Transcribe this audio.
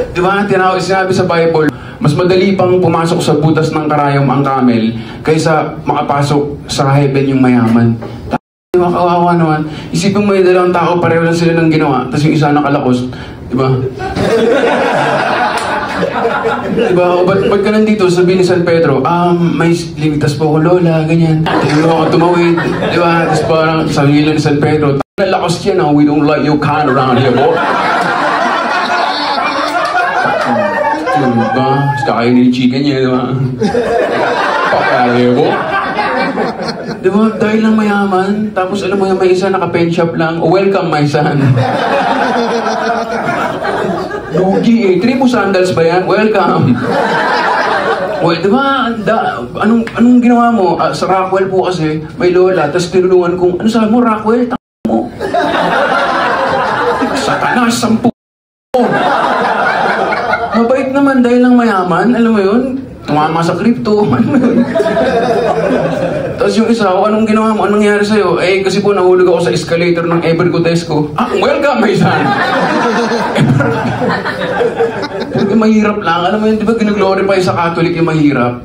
Di ba? Sinabi sa Bible, mas madali pang pumasok sa butas ng karayom ang camel kaysa makapasok sa heaven yung mayaman. Di ba? Kawawa naman. Isipin mo yung dalawang tao, pareho lang sila ng ginawa, tapos yung isa nakalakos. Di ba? Diba? O ba't ka nandito? Sabihin ni San Pedro, may ligtas po ko, Lola, ganyan. Hindi mo ako tumawid. Diba? Tapos parang sabihin ni San Pedro, lakas yan, we don't like you kind around here, bo. Diba? Kakain ni chicken niya, diba? Pakaya, bo. Diba? Dahil lang mayaman, tapos alam mo yung may isa naka-pen shop lang, welcome my son. Lugi eh. Tripo sandals ba yan? Welcome. Well, diba, anong ginawa mo? Sa Rockwell po kasi, may lola, tapos tinulungan kong, ano sabi mo, Rockwell? Tama mo. Satanas, 10. Mabait naman dahil lang mayaman, alam mo yun? Tumama sa crypto, ano mo yun? Tapos yung isa, anong ginawa mo? Anong nangyari sa'yo? Eh, kasi po nahulog ako sa escalator ng Evergodesco. Welcome, my son! Porque mahirap lang. Alam mo yun, di ba ginaglorify sa Catholic yung mahirap?